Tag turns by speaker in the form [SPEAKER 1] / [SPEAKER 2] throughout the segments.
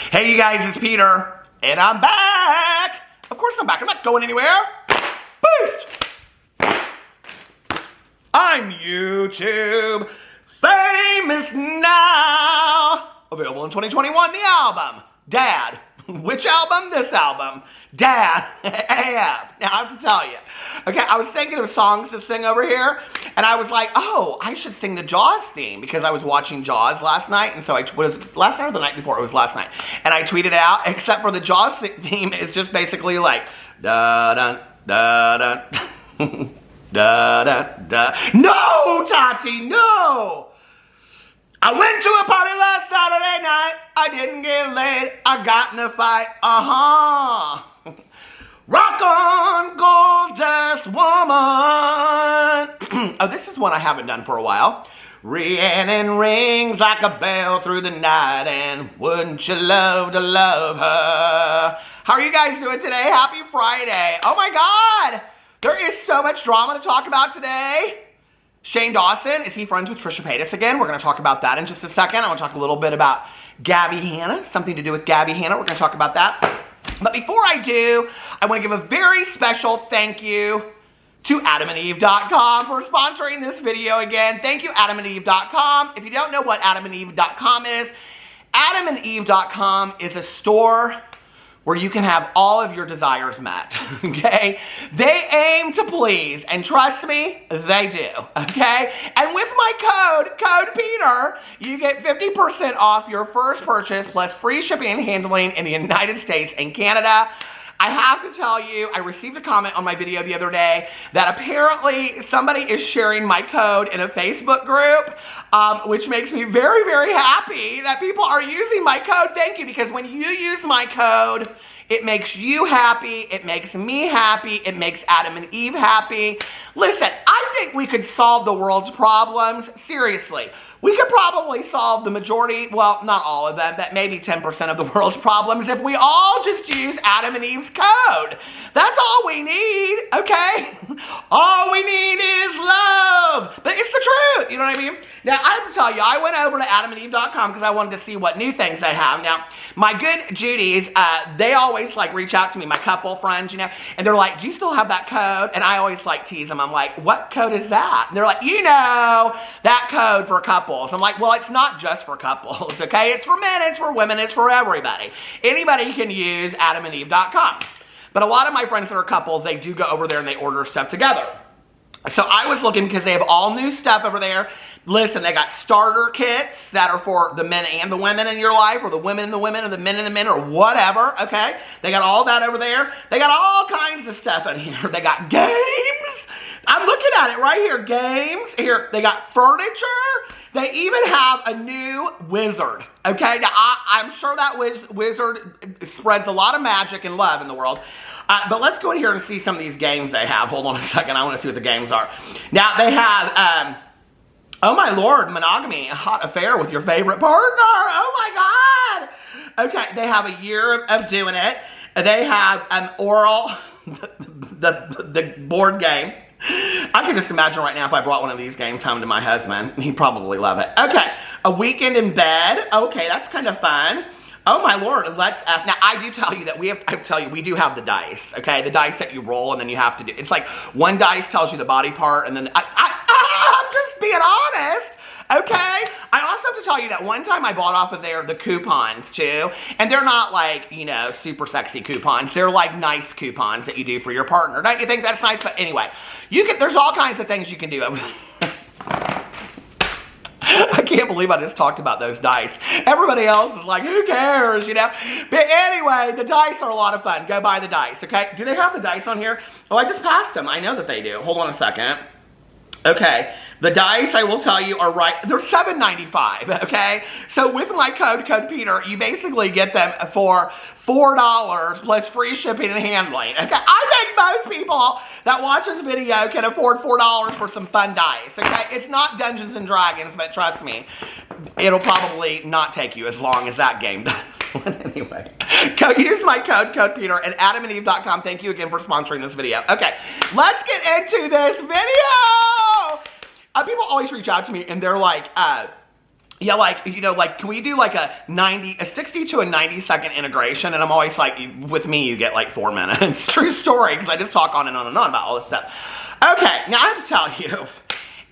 [SPEAKER 1] Hey you guys, it's Peter, and I'm back! Of course I'm back, I'm not going anywhere. Boost! I'm YouTube famous now! Available in 2021, the album, Dad. Which album? This album. Dad. AF. Now I have to tell you. Okay, I was thinking of songs to sing over here, and I was like, oh, I should sing the Jaws theme, because I was watching Jaws last night, and so last night or the night before? It was last night. And I tweeted out, except for the Jaws theme is just basically like, da-dun, da-dun, da-dun, da. No, Tati, no! I went to a party last Saturday night. I didn't get laid. I got in a fight. Rock on, gold dust woman. Oh, this is one I haven't done for a while. Rhiannon rings like a bell through the night, and wouldn't you love to love her? How are you guys doing today? Happy Friday. Oh my God. There is so much drama to talk about today. Shane Dawson, is he friends with Trisha again? We're going to talk about that in just a second. I want to talk a little bit about Gabbie Hanna, something to do with Gabbie Hanna. We're going to talk about that. But before I do, I want to give a very special thank you to AdamandEve.com for sponsoring this video again. Thank you, AdamandEve.com. If you don't know what AdamandEve.com is, AdamandEve.com is a store where you can have all of your desires met, okay? They aim to please, and trust me, they do, okay? And with my code Peter, you get 50% off your first purchase plus free shipping and handling in the United States and Canada. I have to tell you, I received a comment on my video the other day that apparently somebody is sharing my code in a Facebook group, which makes me very, very happy that people are using my code. Thank you, because when you use my code, it makes you happy, it makes me happy, it makes Adam and Eve happy. Listen, I think we could solve the world's problems, seriously. We could probably solve the majority, well, not all of them, but maybe 10% of the world's problems if we all just use Adam and Eve's code. That's all we need, okay? All we need is love. But it's the truth, you know what I mean? Now, I have to tell you, I went over to AdamandEve.com because I wanted to see what new things they have. Now, my good Judies, they always like reach out to me, my couple friends, you know, and they're like, do you still have that code? And I always like tease them. I'm like, what code is that? And they're like, you know, that code for couples. I'm like, well, it's not just for couples, okay? It's for men, it's for women, it's for everybody. Anybody can use AdamandEve.com. But a lot of my friends that are couples, they do go over there and they order stuff together. So I was looking because they have all new stuff over there. Listen, they got starter kits that are for the men and the women in your life, or the women and the women, or the men and the men, or whatever, okay? They got all that over there. They got all kinds of stuff in here. They got games. I'm looking at it right here. Games. Here, they got furniture. They even have a new wizard, okay? Now, I'm sure that wizard spreads a lot of magic and love in the world. But let's go in here and see some of these games they have. Hold on a second. I want to see what the games are. Now, they have, oh my Lord, monogamy, a hot affair with your favorite partner. Oh my God. Okay, they have a year of doing it. They have an oral, the board game. I can just imagine right now if I brought one of these games home to my husband, he'd probably love it. Okay, a weekend in bed. Okay, that's kind of fun. Oh my Lord, let's, now I do tell you that we do have the dice, okay? The dice that you roll and then you have to do, it's like one dice tells you the body part and then, I'm just being honest, okay? I also have to tell you that one time I bought off of there the coupons too, and they're not like, you know, super sexy coupons. They're like nice coupons that you do for your partner. Don't you think that's nice? But anyway, there's all kinds of things you can do. I can't believe I just talked about those dice. Everybody else is like, who cares, you know? But anyway, the dice are a lot of fun. Go buy the dice, okay? Do they have the dice on here? Oh, I just passed them. I know that they do. Hold on a second. Okay, the dice, I will tell you, are right. They're $7.95, okay? So with my code Peter, you basically get them for $4 plus free shipping and handling. Okay, I think most people that watch this video can afford $4 for some fun dice, okay? It's not Dungeons and Dragons, but trust me, it'll probably not take you as long as that game does. Anyway, use my code Peter at AdamandEve.com. Thank you again for sponsoring this video. Okay, let's get into this video. People always reach out to me and they're like, yeah, like, you know, like, can we do like a 60 to a 90-second integration? And I'm always like, with me, you get like 4 minutes. True story, because I just talk on and on and on about all this stuff. Okay, now I have to tell you,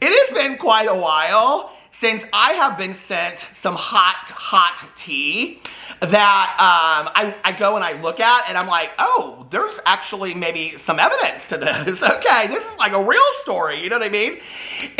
[SPEAKER 1] it has been quite a while since I have been sent some hot tea that I go and I look at, and I'm like, oh, there's actually maybe some evidence to this. Okay, this is like a real story, you know what I mean?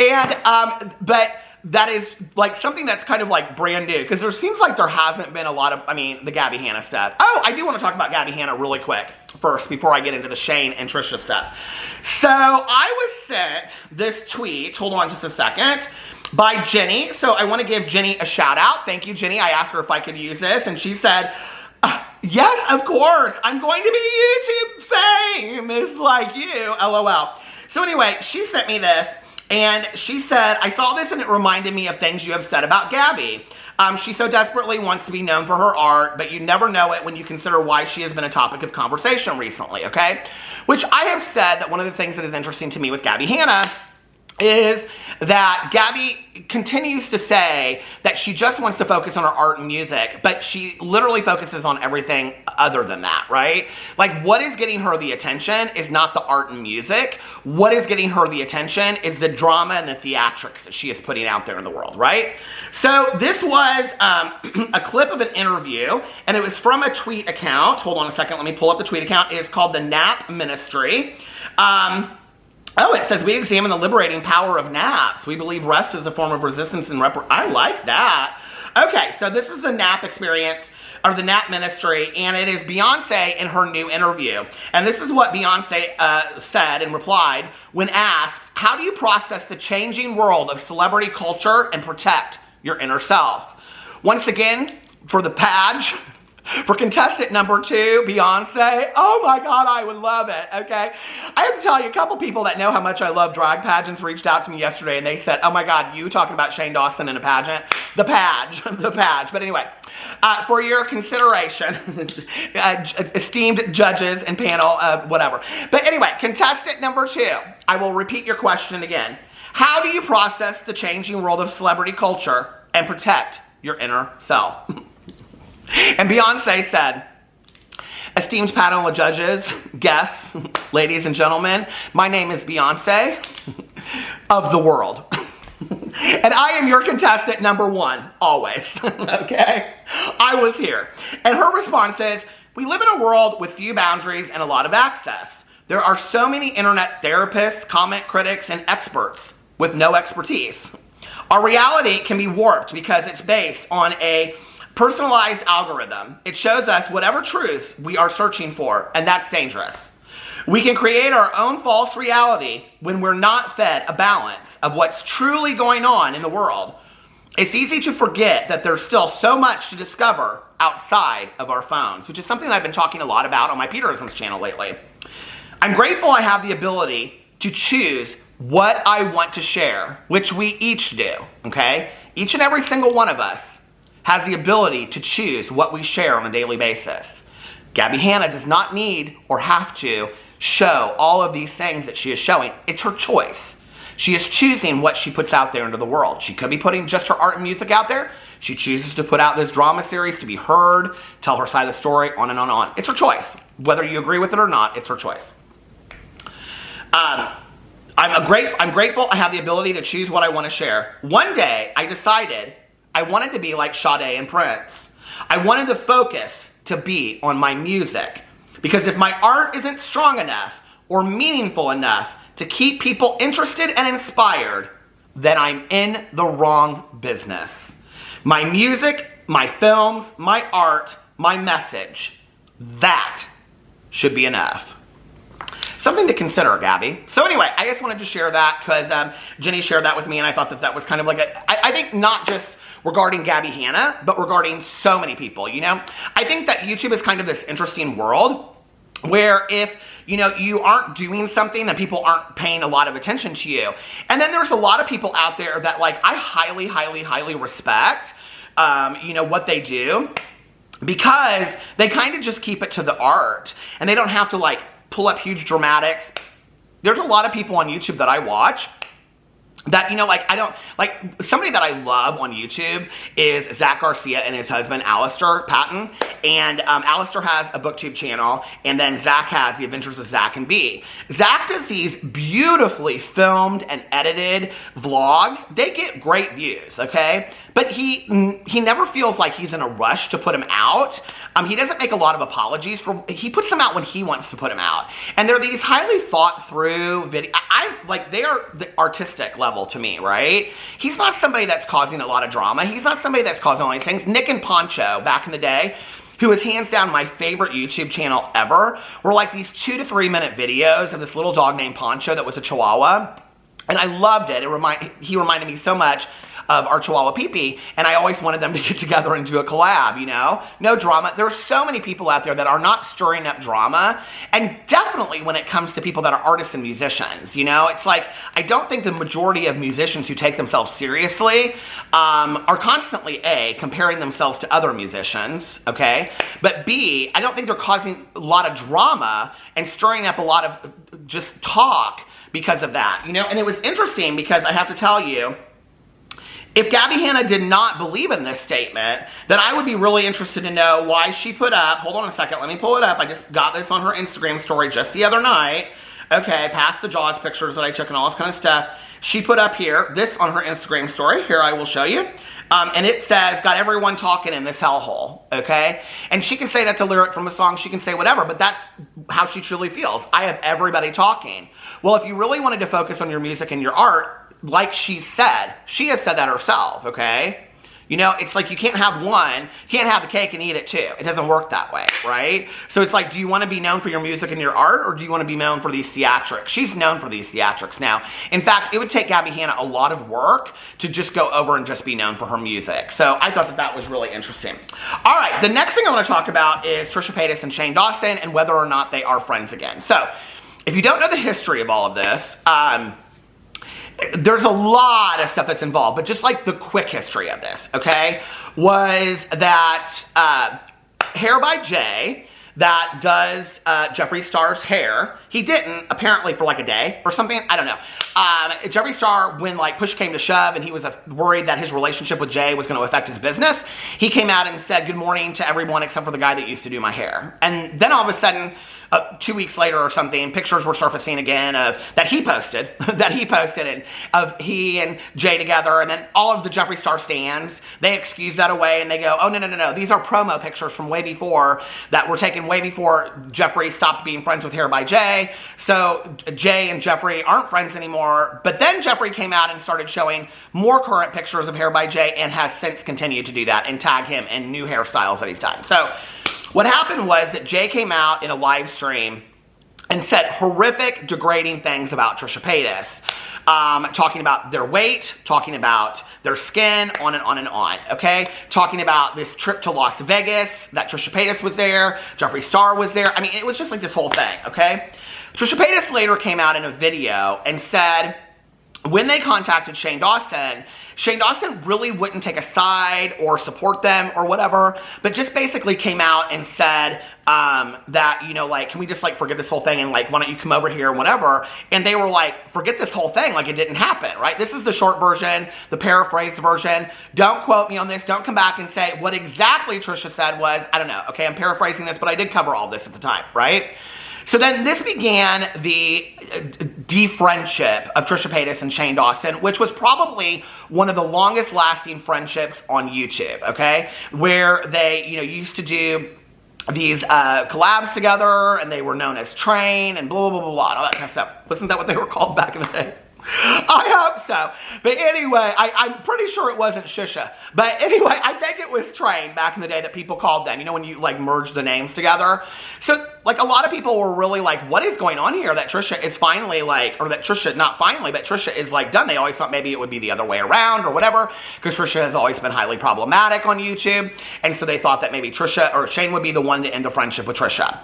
[SPEAKER 1] And, but that is like something that's kind of like brand new, because there seems like there hasn't been a lot of, I mean, the Gabbie Hanna stuff. Oh, I do want to talk about Gabbie Hanna really quick first before I get into the Shane and Trisha stuff. So I was sent this tweet, hold on just a second, by Jenny. So I want to give Jenny a shout out. Thank you, Jenny. I asked her if I could use this, and she said, yes, of course. I'm going to be YouTube famous like you. LOL. So anyway, she sent me this. And she said, I saw this and it reminded me of things you have said about Gabbie. She so desperately wants to be known for her art, but you never know it when you consider why she has been a topic of conversation recently, okay? Which I have said that one of the things that is interesting to me with Gabbie Hanna is that Gabbie continues to say that she just wants to focus on her art and music, but she literally focuses on everything other than that, right? Like, what is getting her the attention is not the art and music. What is getting her the attention is the drama and the theatrics that she is putting out there in the world, right? So this was a clip of an interview, and it was from a tweet account. Hold on a second, let me pull up the tweet account. It is called the Nap Ministry. Oh, it says, we examine the liberating power of naps. We believe rest is a form of resistance and I like that. Okay, so this is the nap experience, or the Nap Ministry, and it is Beyonce in her new interview. And this is what Beyonce said and replied when asked, how do you process the changing world of celebrity culture and protect your inner self? Once again, for the page, for contestant number 2, Beyonce, oh my God, I would love it, okay? I have to tell you, a couple people that know how much I love drag pageants reached out to me yesterday, and they said, oh my God, you talking about Shane Dawson in a pageant? The page. But anyway, for your consideration, esteemed judges and panel, whatever. But anyway, contestant number 2, I will repeat your question again. How do you process the changing world of celebrity culture and protect your inner self? And Beyonce said, esteemed panel of judges, guests, ladies and gentlemen, my name is Beyonce of the world. And I am your contestant number 1, always, okay? I was here. And her response is, we live in a world with few boundaries and a lot of access. There are so many internet therapists, comment critics, and experts with no expertise. Our reality can be warped because it's based on a personalized algorithm. It shows us whatever truths we are searching for, and that's dangerous. We can create our own false reality when we're not fed a balance of what's truly going on in the world. It's easy to forget that there's still so much to discover outside of our phones, which is something I've been talking a lot about on my Peterson's channel lately. I'm grateful I have the ability to choose what I want to share, which we each do, okay? Each and every single one of us has the ability to choose what we share on a daily basis. Gabbie Hanna does not need or have to show all of these things that she is showing. It's her choice. She is choosing what she puts out there into the world. She could be putting just her art and music out there. She chooses to put out this drama series to be heard, tell her side of the story, on and on and on. It's her choice. Whether you agree with it or not, it's her choice. I'm grateful I have the ability to choose what I want to share. One day, I decided I wanted to be like Sade and Prince. I wanted the focus to be on my music. Because if my art isn't strong enough or meaningful enough to keep people interested and inspired, then I'm in the wrong business. My music, my films, my art, my message, that should be enough. Something to consider, Gabbie. So anyway, I just wanted to share that because Jenny shared that with me, and I thought that that was kind of like I think not just regarding Gabbie Hanna, but regarding so many people, you know? I think that YouTube is kind of this interesting world where if, you know, you aren't doing something and people aren't paying a lot of attention to you. And then there's a lot of people out there that, like, I highly, highly, highly respect, you know, what they do because they kind of just keep it to the art and they don't have to, like, pull up huge dramatics. There's a lot of people on YouTube that I watch that, you know, like, I don't, like, somebody that I love on YouTube is Zach Garcia and his husband, Alistair Patton, and Alistair has a booktube channel, and then Zach has The Adventures of Zach and Bee. Zach does these beautifully filmed and edited vlogs. They get great views, okay? But he never feels like he's in a rush to put them out. He doesn't make a lot of apologies he puts them out when he wants to put them out. And they're these highly thought through videos. Like, they are the artistic level to me, right? He's not somebody that's causing a lot of drama. He's not somebody that's causing all these things. Nick and Poncho, back in the day, who is hands down my favorite YouTube channel ever, were like these 2 to 3 minute videos of this little dog named Poncho that was a Chihuahua. And I loved it. He reminded me so much of our Chihuahua Pee-Pee, and I always wanted them to get together and do a collab, you know? No drama. There are so many people out there that are not stirring up drama, and definitely when it comes to people that are artists and musicians, you know? It's like, I don't think the majority of musicians who take themselves seriously are constantly, A, comparing themselves to other musicians, okay? But B, I don't think they're causing a lot of drama and stirring up a lot of just talk because of that, you know? And it was interesting because I have to tell you, if Gabbie Hanna did not believe in this statement, then I would be really interested to know why she put up, hold on a second, let me pull it up. I just got this on her Instagram story just the other night. Okay, past the Jaws pictures that I took and all this kind of stuff. She put up here, this on her Instagram story. Here, I will show you. And it says, got everyone talking in this hellhole, okay? And she can say that's a lyric from a song, she can say whatever, but that's how she truly feels. I have everybody talking. Well, if you really wanted to focus on your music and your art, like she has said that herself, okay? You know, it's like you can't have one, you can't have the cake and eat it too. It doesn't work that way, right? So it's like, do you want to be known for your music and your art, or do you want to be known for these theatrics? She's known for these theatrics now. In fact, it would take Gabbie Hanna a lot of work to just go over and just be known for her music. So I thought that that was really interesting. All right, the next thing I want to talk about is Trisha Paytas and Shane Dawson and whether or not they are friends again. So if you don't know the history of all of this, there's a lot of stuff that's involved, but just like the quick history of this, okay, was that Hair by Jay, that does Jeffree Star's hair, he didn't, apparently for like a day or something, I don't know. Jeffree Star, when like push came to shove and he was worried that his relationship with Jay was going to affect his business, he came out and said good morning to everyone except for the guy that used to do my hair. And then all of a sudden, 2 weeks later or something, pictures were surfacing again of that he posted, and of he and Jay together, and then all of the Jeffree Star stands, they excuse that away and they go, oh no, these are promo pictures from way before, that were taken way before Jeffree stopped being friends with Hair by Jay, so Jay and Jeffree aren't friends anymore. But then Jeffree came out and started showing more current pictures of Hair by Jay and has since continued to do that and tag him in new hairstyles that he's done. So what happened was that Jay came out in a live stream and said horrific, degrading things about Trisha Paytas. Talking about their weight, talking about their skin, on and on and on, okay? Talking about this trip to Las Vegas, that Trisha Paytas was there, Jeffree Star was there. I mean, it was just like this whole thing, okay? Trisha Paytas later came out in a video and said when they contacted Shane Dawson really wouldn't take a side or support them or whatever, but just basically came out and said that, you know, like, can we just like forget this whole thing and like, why don't you come over here and whatever? And they were like, forget this whole thing, like it didn't happen, right? This is the short version, the paraphrased version. Don't quote me on this. Don't come back and say what exactly Trisha said was, I don't know, okay, I'm paraphrasing this, but I did cover all this at the time, right? So then this began the de-friendship of Trisha Paytas and Shane Dawson, which was probably one of the longest lasting friendships on YouTube, okay? Where they, you know, used to do these collabs together, and they were known as Train and blah, blah, blah, blah, and all that kind of stuff. Wasn't that what they were called back in the day? I hope so. But anyway, I'm pretty sure it wasn't Shisha. But anyway, I think it was Train back in the day that people called them. You know, when you like merge the names together. So like a lot of people were really like, what is going on here? That Trisha is finally like, or that Trisha, not finally, but Trisha is like done. They always thought maybe it would be the other way around or whatever, because Trisha has always been highly problematic on YouTube. And so they thought that maybe Trisha or Shane would be the one to end the friendship with Trisha.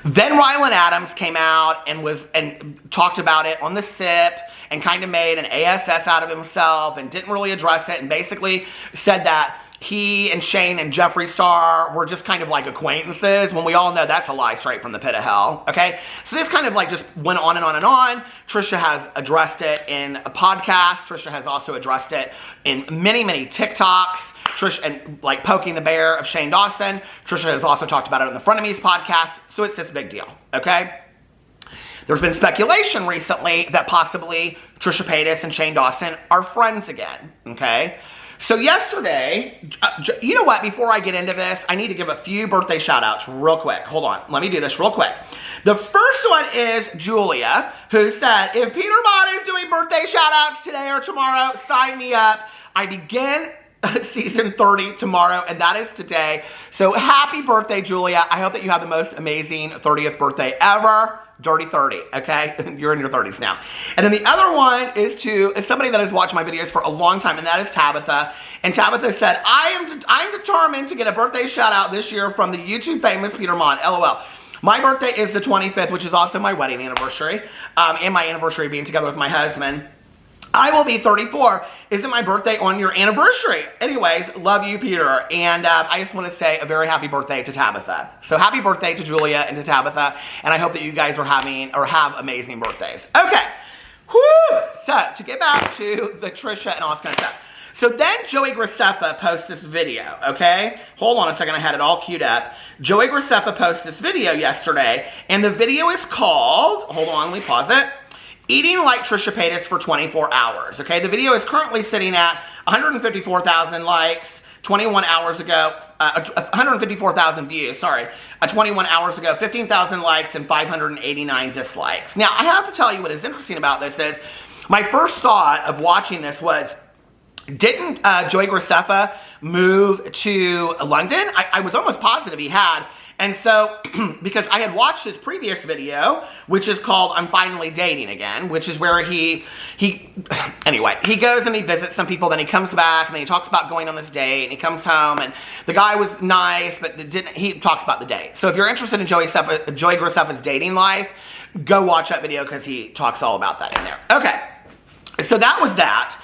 [SPEAKER 1] Then Rylan Adams came out and talked about it on the SIP and kind of made an ASS out of himself and didn't really address it, and basically said that he and Shane and Jeffree Star were just kind of like acquaintances, when we all know that's a lie straight from the pit of hell, okay? So this kind of like just went on and on and on. Trisha has addressed it in a podcast. Trisha has also addressed it in many, many TikToks. Trisha, and like poking the bear of Shane Dawson. Trisha has also talked about it on the Frenemies podcast. So it's this big deal, okay? There's been speculation recently that possibly Trisha Paytas and Shane Dawson are friends again, okay? So yesterday, you know what, before I get into this, I need to give a few birthday shout-outs real quick. Hold on, let me do this real quick. The first one is Julia, who said, if Peter Monn is doing birthday shout-outs today or tomorrow, sign me up. I begin season 30 tomorrow, and that is today. So happy birthday, Julia. I hope that you have the most amazing 30th birthday ever. Dirty 30, okay? You're in your 30s now. And then the other one is somebody that has watched my videos for a long time, and that is Tabitha. And Tabitha said, I'm determined to get a birthday shout out this year from the YouTube famous Peter Monn, LOL. My birthday is the 25th, which is also my wedding anniversary, and my anniversary being together with my husband. I will be 34. Isn't my birthday on your anniversary? Anyways, love you, Peter. And I just want to say a very happy birthday to Tabitha. So happy birthday to Julia and to Tabitha. And I hope that you guys are have amazing birthdays. Okay. Whew. So to get back to the Trisha and all this kind of stuff. So then Joey Graceffa posts this video, okay? Hold on a second, I had it all queued up. Joey Graceffa posted this video yesterday, and the video is called, hold on, let me pause it. Eating like Trisha Paytas for 24 hours, okay? The video is currently sitting at 154,000 likes 21 hours ago, 154,000 views, sorry, 21 hours ago, 15,000 likes and 589 dislikes. Now, I have to tell you what is interesting about this is, my first thought of watching this was, didn't Joey Graceffa move to London? I was almost positive he had. And so, because I had watched his previous video, which is called I'm Finally Dating Again, which is where anyway, he goes and he visits some people, then he comes back, and then he talks about going on this date, and he comes home, and the guy was nice, but he talks about the date. So if you're interested in Joey Graceffa's dating life, go watch that video, because he talks all about that in there. Okay, so that was that.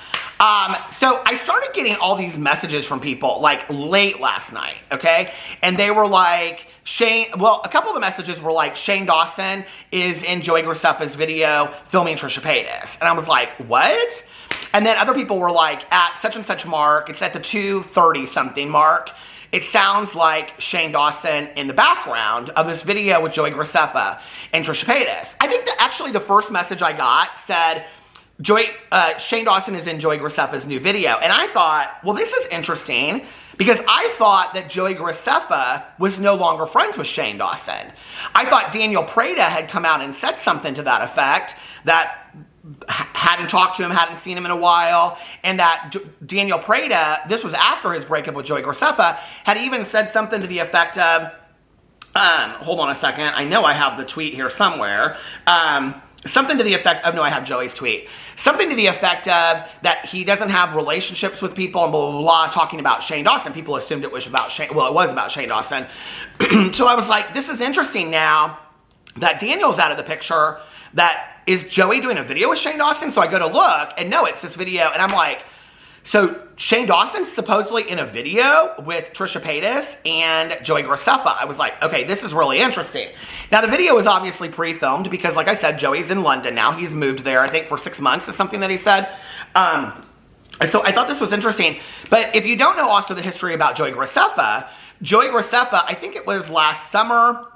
[SPEAKER 1] So I started getting all these messages from people, like, late last night, okay? And they were like, a couple of the messages were like, Shane Dawson is in Joey Graceffa's video filming Trisha Paytas. And I was like, what? And then other people were like, at such and such mark, it's at the 2:30 something mark, it sounds like Shane Dawson in the background of this video with Joey Graceffa and Trisha Paytas. I think that actually the first message I got said, Shane Dawson is in Joey Graceffa's new video. And I thought, well, this is interesting, because I thought that Joey Graceffa was no longer friends with Shane Dawson. I thought Daniel Prada had come out and said something to that effect, that hadn't talked to him, hadn't seen him in a while, and that Daniel Prada, this was after his breakup with Joey Graceffa, had even said something to the effect of, hold on a second, I know I have the tweet here somewhere, something to the effect of, no, I have Joey's tweet. Something to the effect of that he doesn't have relationships with people and blah, blah, blah, talking about Shane Dawson. People assumed it was about Shane, well, it was about Shane Dawson. So I was like, this is interesting now that Daniel's out of the picture. That is Joey doing a video with Shane Dawson? So I go to look, and no, it's this video, and I'm like, so Shane Dawson's supposedly in a video with Trisha Paytas and Joey Graceffa. I was like, okay, this is really interesting. Now, the video is obviously pre-filmed because, like I said, Joey's in London now. He's moved there, I think, for 6 months is something that he said. So I thought this was interesting. But if you don't know also the history about Joey Graceffa, I think it was last summer,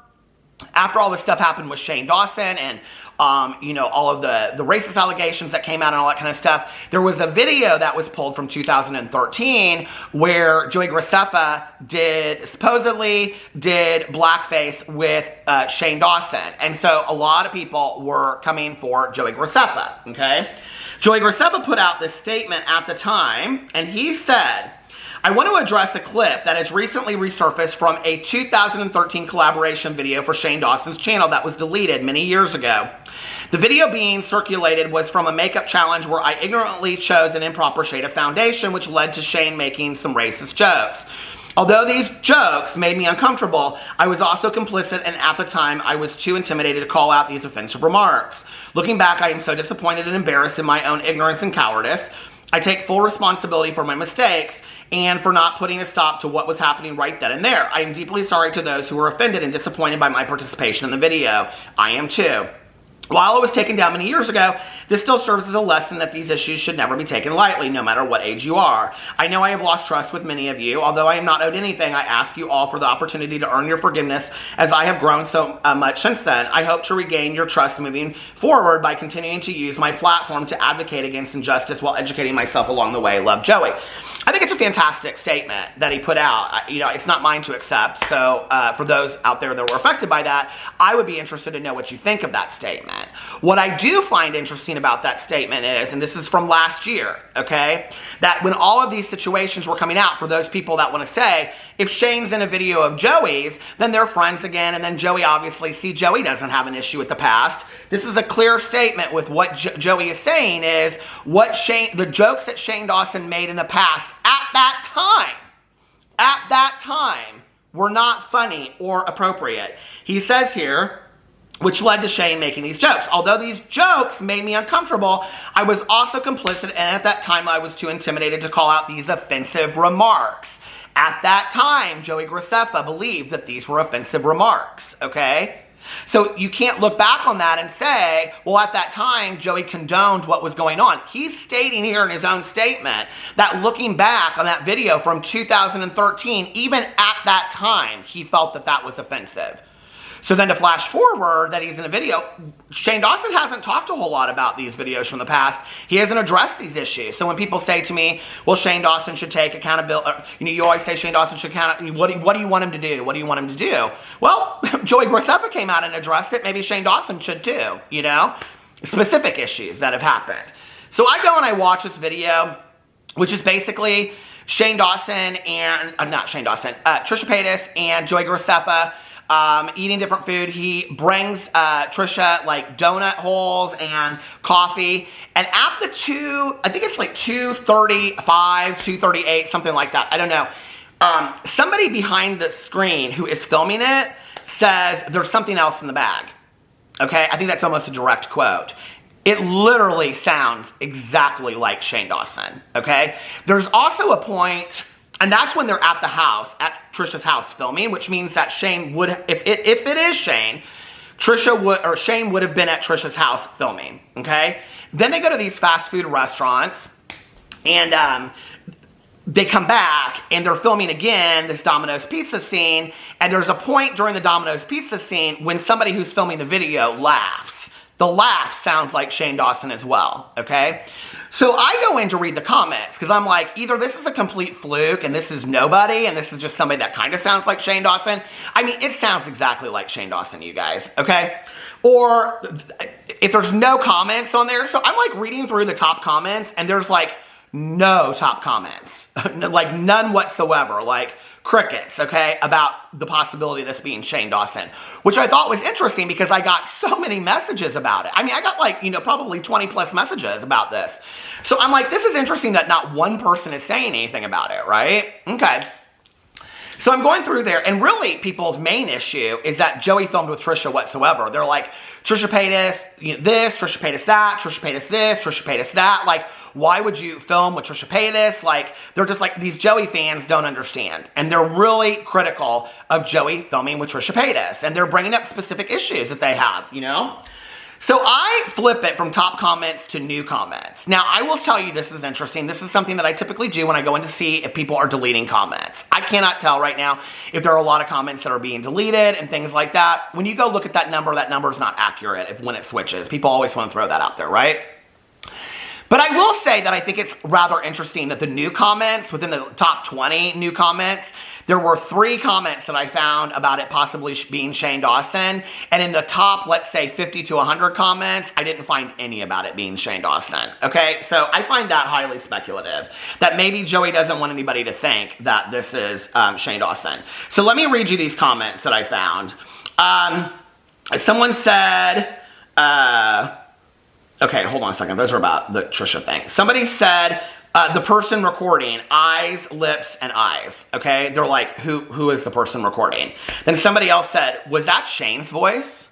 [SPEAKER 1] after all this stuff happened with Shane Dawson and all of the racist allegations that came out and all that kind of stuff, there was a video that was pulled from 2013 where Joey Graceffa supposedly did blackface with Shane Dawson. And so a lot of people were coming for Joey Graceffa, okay? Joey Graceffa put out this statement at the time, and he said, I want to address a clip that has recently resurfaced from a 2013 collaboration video for Shane Dawson's channel that was deleted many years ago. The video being circulated was from a makeup challenge where I ignorantly chose an improper shade of foundation, which led to Shane making some racist jokes. Although these jokes made me uncomfortable, I was also complicit, and at the time, I was too intimidated to call out these offensive remarks. Looking back, I am so disappointed and embarrassed in my own ignorance and cowardice. I take full responsibility for my mistakes, and for not putting a stop to what was happening right then and there. I am deeply sorry to those who were offended and disappointed by my participation in the video. I am too. While it was taken down many years ago, this still serves as a lesson that these issues should never be taken lightly, no matter what age you are. I know I have lost trust with many of you. Although I am not owed anything, I ask you all for the opportunity to earn your forgiveness, as I have grown so much since then. I hope to regain your trust moving forward by continuing to use my platform to advocate against injustice while educating myself along the way. Love, Joey. I think it's a fantastic statement that he put out. You know, it's not mine to accept. So for those out there that were affected by that, I would be interested to know what you think of that statement. What I do find interesting about that statement is, and this is from last year, okay, that when all of these situations were coming out, for those people that want to say, if Shane's in a video of Joey's, then they're friends again, and then Joey obviously, see, Joey doesn't have an issue with the past. This is a clear statement with what Joey is saying is, what the jokes that Shane Dawson made in the past at that time, were not funny or appropriate. He says here, which led to Shane making these jokes. Although these jokes made me uncomfortable, I was also complicit, and at that time I was too intimidated to call out these offensive remarks. At that time, Joey Graceffa believed that these were offensive remarks, okay? So you can't look back on that and say, well, at that time, Joey condoned what was going on. He's stating here in his own statement that looking back on that video from 2013, even at that time, he felt that that was offensive. So then to flash forward that he's in a video, Shane Dawson hasn't talked a whole lot about these videos from the past. He hasn't addressed these issues. So when people say to me, well, Shane Dawson should take accountability, you know, you always say Shane Dawson should what do you want him to do? What do you want him to do? Well, Joey Graceffa came out and addressed it. Maybe Shane Dawson should too, you know, specific issues that have happened. So I go and I watch this video, which is basically Shane Dawson and, Trisha Paytas and Joey Graceffa eating different food. He brings Trisha like donut holes and coffee, and at the I think it's like 2:35, 2:38, something like that, I don't know, somebody behind the screen who is filming it says there's something else in the bag. Okay, I think that's almost a direct quote. It literally sounds exactly like Shane Dawson. Okay, there's also a point, and that's when they're at the house, at Trisha's house filming, which means that Shane would, if it is Shane, Shane would have been at Trisha's house filming, okay? Then they go to these fast food restaurants, and they come back, and they're filming again this Domino's Pizza scene, and there's a point during the Domino's Pizza scene when somebody who's filming the video laughs. The laugh sounds like Shane Dawson as well, okay? So I go in to read the comments, because I'm like, either this is a complete fluke, and this is nobody, and this is just somebody that kind of sounds like Shane Dawson. I mean, it sounds exactly like Shane Dawson, you guys, okay? Or if there's no comments on there, so I'm like reading through the top comments, and there's like no top comments, like none whatsoever, like crickets, okay, about the possibility of this being Shane Dawson, which I thought was interesting because I got so many messages about it. I mean, I got like, you know, probably 20 plus messages about this. So I'm like, this is interesting that not one person is saying anything about it, right? Okay. So I'm going through there, and really people's main issue is that Joey filmed with Trisha whatsoever. They're like, Trisha Paytas, you know, this, Trisha Paytas that, Trisha Paytas this, Trisha Paytas that. Like, why would you film with Trisha Paytas? Like, they're just like, these Joey fans don't understand. And they're really critical of Joey filming with Trisha Paytas. And they're bringing up specific issues that they have, you know? So I flip it from top comments to new comments. Now, I will tell you this is interesting. This is something that I typically do when I go in to see if people are deleting comments. I cannot tell right now if there are a lot of comments that are being deleted and things like that. When you go look at that number is not accurate when it switches. People always want to throw that out there, right? But I will say that I think it's rather interesting that the new comments, within the top 20 new comments, there were 3 comments that I found about it possibly being Shane Dawson. And in the top, let's say 50 to 100 comments, I didn't find any about it being Shane Dawson. Okay, so I find that highly speculative. That maybe Joey doesn't want anybody to think that this is Shane Dawson. So let me read you these comments that I found. Someone said... okay, hold on a second. Those are about the Trisha thing. Somebody said, the person recording, eyes, lips, and eyes. Okay? They're like, who is the person recording? Then somebody else said, was that Shane's voice?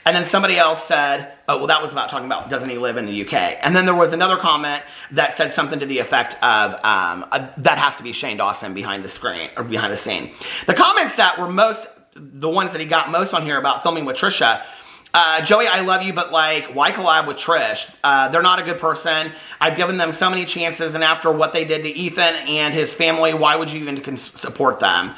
[SPEAKER 1] And then somebody else said, oh, well, that was about talking about, doesn't he live in the UK? And then there was another comment that said something to the effect of, that has to be Shane Dawson behind the screen, or behind the scene. The comments that were the ones that he got most on here about filming with Trisha, Joey, I love you, but like, why collab with Trish? They're not a good person. I've given them so many chances, and after what they did to Ethan and his family, why would you even support them?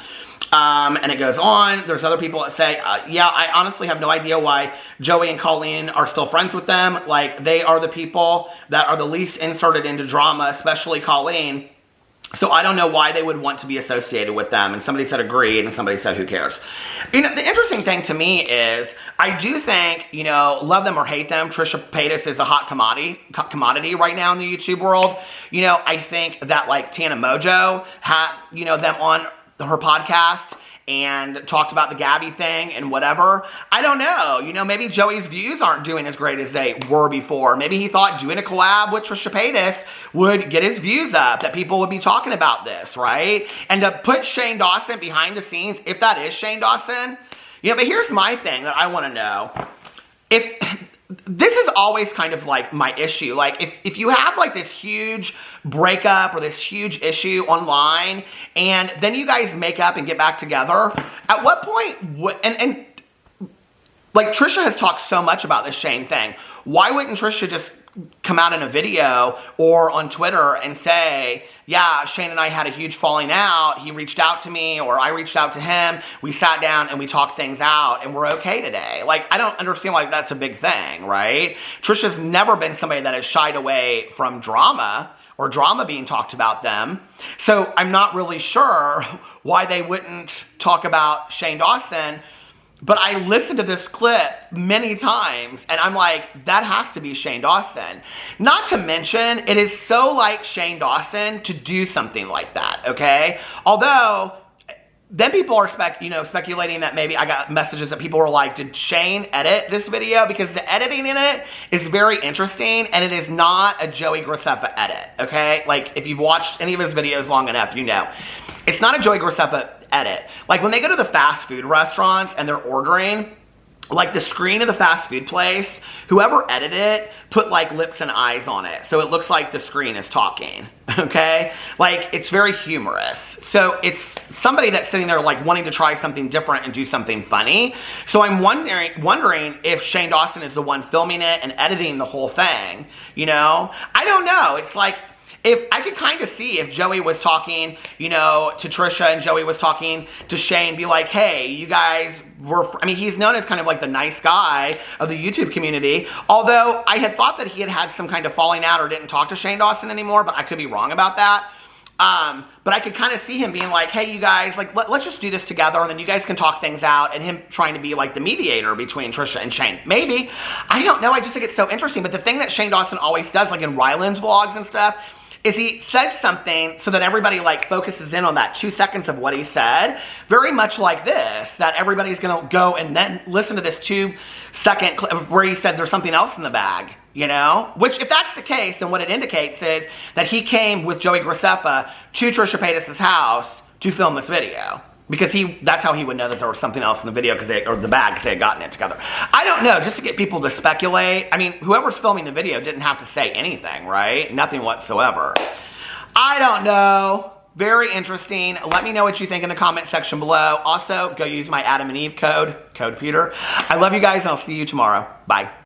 [SPEAKER 1] And it goes on. There's other people that say, yeah, I honestly have no idea why Joey and Colleen are still friends with them. Like, they are the people that are the least inserted into drama, especially Colleen. So I don't know why they would want to be associated with them. And somebody said agreed, and somebody said who cares. You know, the interesting thing to me is, I do think, you know, love them or hate them, Trisha Paytas is a hot commodity right now in the YouTube world. You know, I think that like Tana Mojo had, you know, them on her podcast and talked about the Gabbie thing and whatever. I don't know. You know, maybe Joey's views aren't doing as great as they were before. Maybe he thought doing a collab with Trisha Paytas would get his views up, that people would be talking about this, right? And to put Shane Dawson behind the scenes, if that is Shane Dawson, you know, but here's my thing that I want to know. This is always kind of like my issue. Like, if you have like this huge breakup or this huge issue online, and then you guys make up and get back together, at what point and like Trisha has talked so much about this Shane thing. Why wouldn't Trisha just come out in a video or on Twitter and say, yeah, Shane and I had a huge falling out. He reached out to me, or I reached out to him. We sat down and we talked things out, and we're okay today. Like, I don't understand why that's a big thing, right? Trisha's never been somebody that has shied away from drama or drama being talked about them. So I'm not really sure why they wouldn't talk about Shane Dawson. But I listened to this clip many times, and I'm like, that has to be Shane Dawson. Not to mention, it is so like Shane Dawson to do something like that, okay? Although, then people are speculating that maybe I got messages that people were like, did Shane edit this video? Because the editing in it is very interesting, and it is not a Joey Graceffa edit, okay? Like, if you've watched any of his videos long enough, you know. It's not a Joey Graceffa edit. Like, when they go to the fast food restaurants and they're ordering, like the screen of the fast food place, whoever edited it put like lips and eyes on it, so it looks like the screen is talking, okay? Like, it's very humorous. So it's somebody that's sitting there like wanting to try something different and do something funny. So I'm wondering if Shane Dawson is the one filming it and editing the whole thing, you know? I don't know. It's like, if I could kind of see if Joey was talking, you know, to Trisha and Joey was talking to Shane, be like, hey, you guys were, I mean, he's known as kind of like the nice guy of the YouTube community. Although I had thought that he had some kind of falling out or didn't talk to Shane Dawson anymore, but I could be wrong about that. But I could kind of see him being like, hey, you guys, like, let's just do this together, and then you guys can talk things out, and him trying to be like the mediator between Trisha and Shane. Maybe. I don't know. I just think it's so interesting. But the thing that Shane Dawson always does, like in Ryland's vlogs and stuff, is he says something so that everybody like focuses in on that 2 seconds of what he said, very much like this, that everybody's gonna go and then listen to this 2-second clip of where he said there's something else in the bag, you know? Which, if that's the case, then what it indicates is that he came with Joey Graceffa to Trisha Paytas' house to film this video. Because that's how he would know that there was something else in the video, or the bag, because they had gotten it together. I don't know, just to get people to speculate. I mean, whoever's filming the video didn't have to say anything, right? Nothing whatsoever. I don't know. Very interesting. Let me know what you think in the comment section below. Also, go use my Adam and Eve code Peter. I love you guys, and I'll see you tomorrow. Bye.